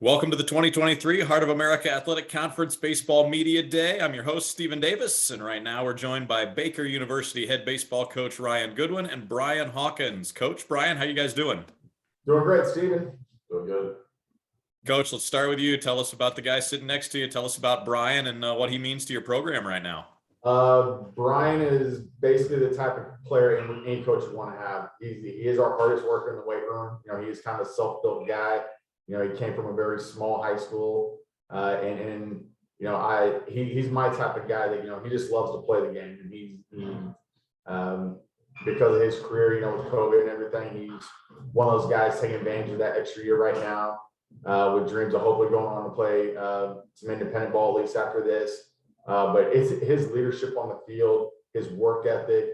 Welcome to the 2023 Heart of America Athletic Conference Baseball Media Day. I'm your host, Stephen Davis, and right now we're joined by Baker University head baseball coach Ryan Goodwin and Brian Hawkins. Coach Brian, how you guys doing? Doing great, Stephen. Doing good. Coach, let's start with you. Tell us about the guy sitting next to you. Tell us about Brian and what he means to your program right now. Brian is basically the type of player any coach would want to have. He is our hardest worker in the weight room. You know, he's kind of a self-built guy. You know, he came from a very small high school, and you know, he's my type of guy that, you know, he just loves to play the game, and he because of his career, you know, with COVID and everything, he's one of those guys taking advantage of that extra year right now, with dreams of hopefully going on to play some independent ball at least after this. But it's his leadership on the field, his work ethic.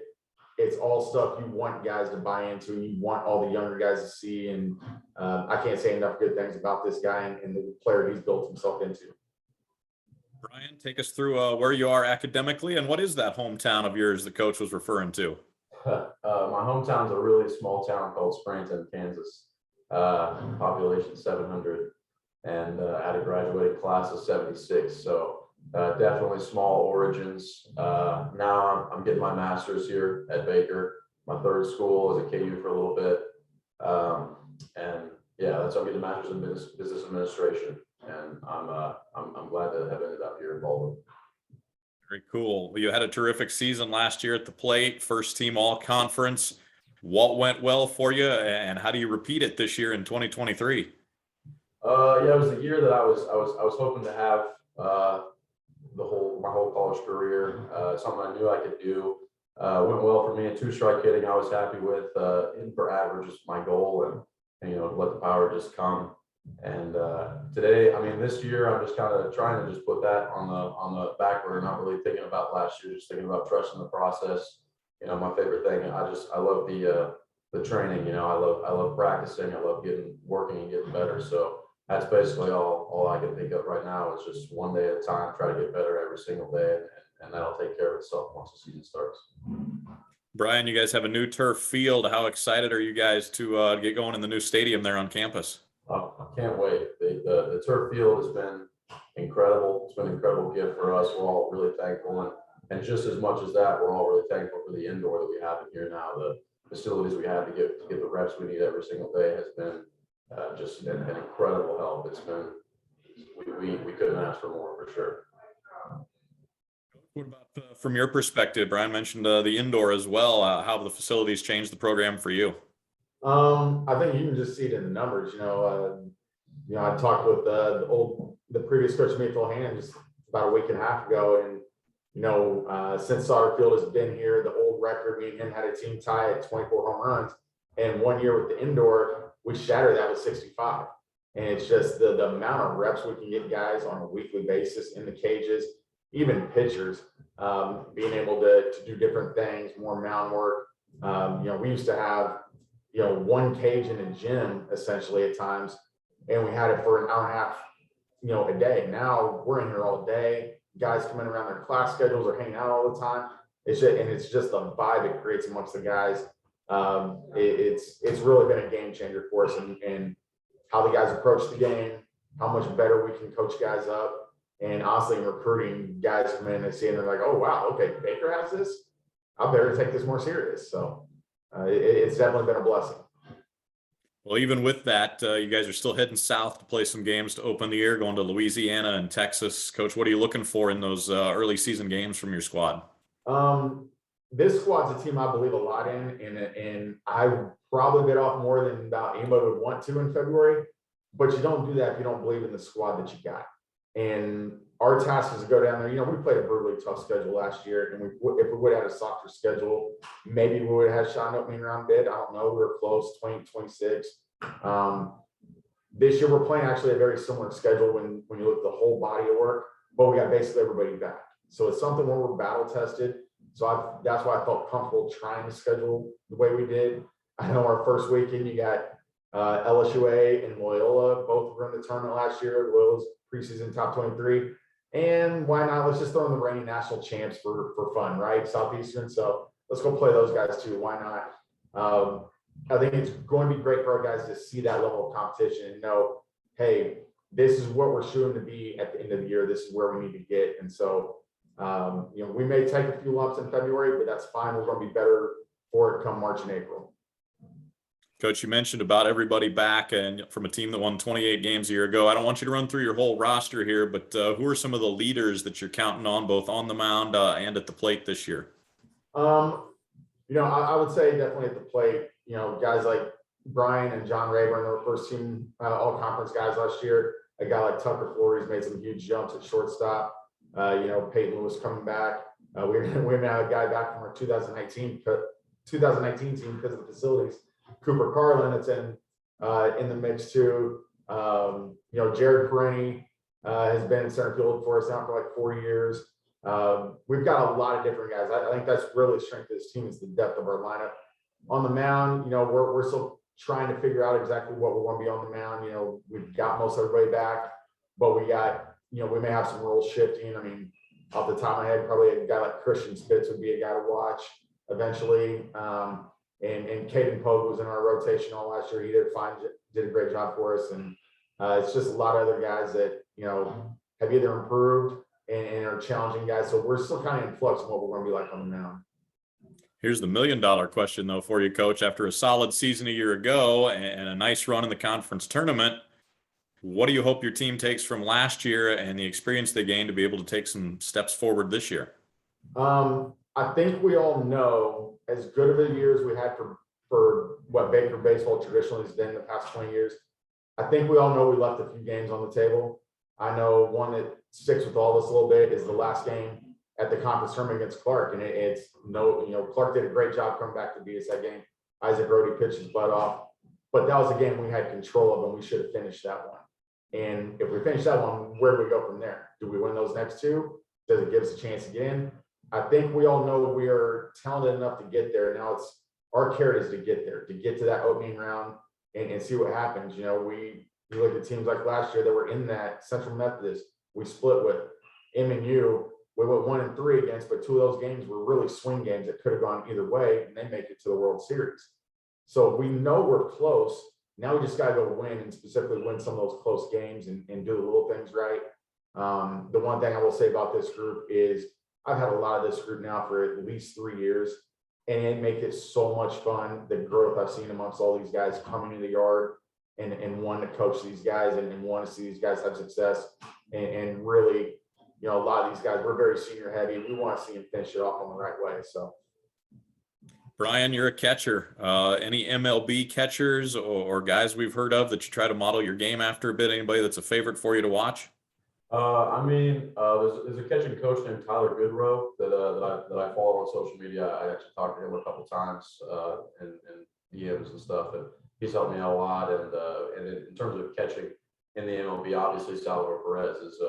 It's all stuff you want guys to buy into, and you want all the younger guys to see. And I can't say enough good things about this guy and the player he's built himself into. Brian, take us through where you are academically and what is that hometown of yours the coach was referring to? My hometown's a really small town called Scranton, Kansas. Population 700, and I had a graduating class of 76. So definitely small origins. Now I'm getting my master's here at Baker. My third school is at KU for a little bit. And yeah, I'm getting a master's in business administration. And I'm glad to have ended up here in Baldwin. Very cool. Well, you had a terrific season last year at the plate, first team all conference. What went well for you, and how do you repeat it this year in 2023? Yeah, it was the year that I was hoping to have my whole college career. Something I knew I could do. Went well for me. And two-strike hitting, I was happy with. In for average is my goal, and you know, let the power just come. And today, I mean, this year, I'm just kind of trying to just put that on the back burner, not really thinking about last year, just thinking about trusting the process. You know, my favorite thing. I love the training. You know, I love practicing. I love working and getting better. So that's basically all I can think of right now is just one day at a time, try to get better every single day, and that'll take care of itself once the season starts. Brian, you guys have a new turf field. How excited are you guys to get going in the new stadium there on campus? I can't wait. The turf field has been incredible. It's been an incredible gift for us. We're all really thankful. And just as much as that, we're all really thankful for the indoor that we have in here now. The facilities we have to get the reps we need every single day has been just an incredible help. It's been, we couldn't ask for more, for sure. What about from your perspective? Brian mentioned the indoor as well. How have the facilities changed the program for you? I think you can just see it in the numbers. You know, I talked with the previous coach, Mayfield Hand, just about a week and a half ago, and you know, since Sauterfield has been here, the old record, me and him had a team tie at 24 home runs, and 1 year with the indoor, we shattered that with 65. And it's just the amount of reps we can get guys on a weekly basis in the cages, even pitchers, being able to do different things, more mound work. You know, we used to have, you know, one cage in a gym essentially at times, and we had it for an hour and a half, you know, a day. Now we're in here all day. Guys coming around their class schedules are hanging out all the time. It's just the vibe it creates amongst the guys. It's really been a game changer for us, and how the guys approach the game, how much better we can coach guys up, and honestly, recruiting guys come in and see, and they're like, oh wow, okay, Baker has this. I better take this more serious. So it's definitely been a blessing. Well, even with that, you guys are still heading south to play some games to open the year, going to Louisiana and Texas. Coach, what are you looking for in those early season games from your squad? This squad's a team I believe a lot in, and I probably bit off more than about anybody would want to in February. But you don't do that if you don't believe in the squad that you got. And our task is to go down there. You know, we played a brutally tough schedule last year, and if we would have had a softer schedule, maybe we would have had shot an opening round bid. I don't know. We were close, 2026. This year we're playing actually a very similar schedule when you look at the whole body of work, but we got basically everybody back. So it's something where we're battle tested. So that's why I felt comfortable trying to schedule the way we did. I know our first weekend you got LSUA and Loyola, both were in the tournament last year. Loyola's preseason top 23. And why not? Let's just throw in the reigning national champs for fun, right? Southeastern. So let's go play those guys too. Why not? I think it's going to be great for our guys to see that level of competition and know, hey, this is what we're shooting to be at the end of the year. This is where we need to get. And so, we may take a few lumps in February, but that's fine. We're going to be better for it come March and April. Coach, you mentioned about everybody back and from a team that won 28 games a year ago. I don't want you to run through your whole roster here, but who are some of the leaders that you're counting on both on the mound and at the plate this year? I would say definitely at the plate, guys like Brian and John Rayburn, they were first team all conference guys last year. A guy like Tucker Flores made some huge jumps at shortstop. Peyton Lewis coming back. We even had a guy back from our 2019 team because of the facilities. Cooper Carlin that's in the mix too. Jared Perini has been in center field for us now for like 4 years. We've got a lot of different guys. I think that's really the strength of this team is the depth of our lineup. On the mound, we're still trying to figure out exactly what we want to be on the mound. We've got most of everybody back, but we got, we may have some roles shifting. I mean, off the top of my head, probably a guy like Christian Spitz would be a guy to watch eventually. And Caden Pogue was in our rotation all last year. He did a great job for us. And it's just a lot of other guys that, have either improved and are challenging guys. So we're still kind of in flux on what we're going to be like on the mound. Here's the $1 million question, though, for you, Coach. After a solid season a year ago and a nice run in the conference tournament, what do you hope your team takes from last year and the experience they gained to be able to take some steps forward this year? I think we all know, as good of a year as we had for what Baker baseball traditionally has been the past 20 years, I think we all know we left a few games on the table. I know one that sticks with all of us a little bit is the last game at the conference tournament against Clark. And Clark did a great job coming back to beat us that game. Isaac Rody pitched his butt off, but that was a game we had control of and we should have finished that one. And if we finish that one, where do we go from there? Do we win those next two? Does it give us a chance again? I think we all know we are talented enough to get there. Now it's our carrot is to get there, to get to that opening round and see what happens. You look at teams like last year that were in that Central Methodist, we split with MNU. We went 1-3 against, but 2 of those games were really swing games that could have gone either way, and they make it to the World Series. So we know we're close. Now we just got to go win and specifically win some of those close games and do the little things right. The one thing I will say about this group is I've had a lot of this group now for at least 3 years, and it makes it so much fun. The growth I've seen amongst all these guys coming in the yard and wanting to coach these guys and want to see these guys have success and really, a lot of these guys, we're very senior heavy. We want to see them finish it off on the right way. So, Brian, you're a catcher. Any MLB catchers or guys we've heard of that you try to model your game after a bit? Anybody that's a favorite for you to watch? There's a catching coach named Tyler Goodrow that I follow on social media. I actually talked to him a couple times in DMs and stuff, and he's helped me out a lot. And in terms of catching in the MLB, obviously Salvador Perez is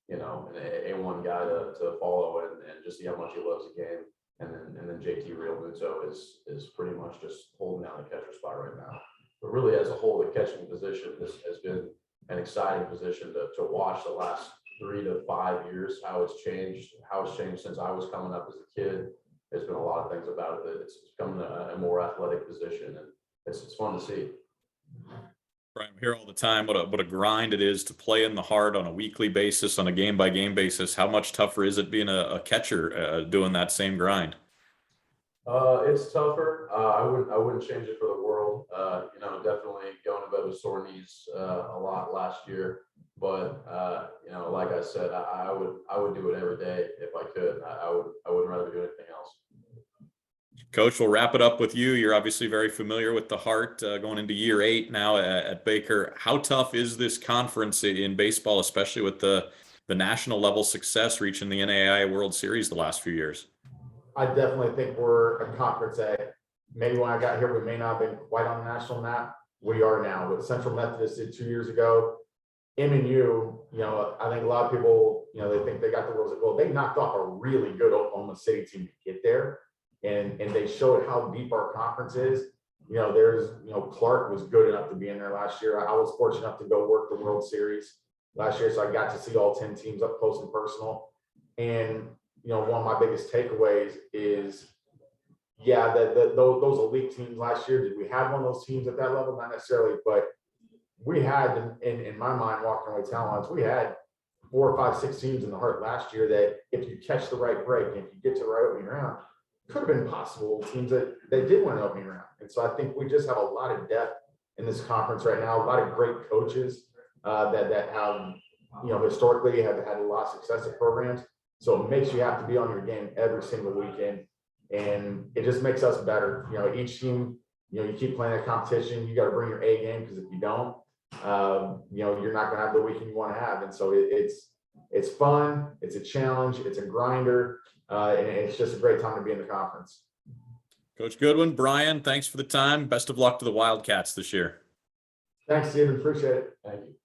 an A1 guy to follow and just see how much he loves the game. And then JT Realmuto is pretty much just holding down the catcher spot right now. But really, as a whole, the catching position has been an exciting position to watch the last 3 to 5 years, how it's changed since I was coming up as a kid. There's been a lot of things about it that it's becoming a more athletic position, and it's fun to see. Brian, I'm here all the time. What a grind it is to play in the hard on a weekly basis, on a game by game basis. How much tougher is it being a catcher doing that same grind? It's tougher. I wouldn't change it for the world. Definitely going to bed with sore knees a lot last year. But like I said, I would do it every day if I could. I wouldn't rather do anything else. Coach, we'll wrap it up with you. You're obviously very familiar with the Heart going into year 8 now at Baker. How tough is this conference in baseball, especially with the national level success reaching the NAIA World Series the last few years? I definitely think we're a conference that maybe when I got here, we may not have been quite on the national map. We are now. What Central Methodist did 2 years ago, MNU, I think a lot of people, they think they got the World. Well, they knocked off a really good Oklahoma City team to get there. And they showed how deep our conference is. Clark was good enough to be in there last year. I was fortunate enough to go work the World Series last year, so I got to see all 10 teams up close and personal. And one of my biggest takeaways is, those elite teams last year. Did we have one of those teams at that level? Not necessarily, but we had, in my mind, walking away talent-wise, we had 4, 5, 6 teams in the Heart last year that if you catch the right break, and if you get to the right opening round, could have been possible teams that did win an opening round. And so I think we just have a lot of depth in this conference right now, a lot of great coaches that have, historically have had a lot of success at programs. So it makes you have to be on your game every single weekend. And it just makes us better. Each team, you keep playing that competition, you got to bring your A game, because if you don't, you're not going to have the weekend you want to have. And so it's fun, it's a challenge, it's a grinder, and it's just a great time to be in the conference. Coach Goodwin, Brian, thanks for the time. Best of luck to the Wildcats this year. Thanks, Stephen. Appreciate it. Thank you.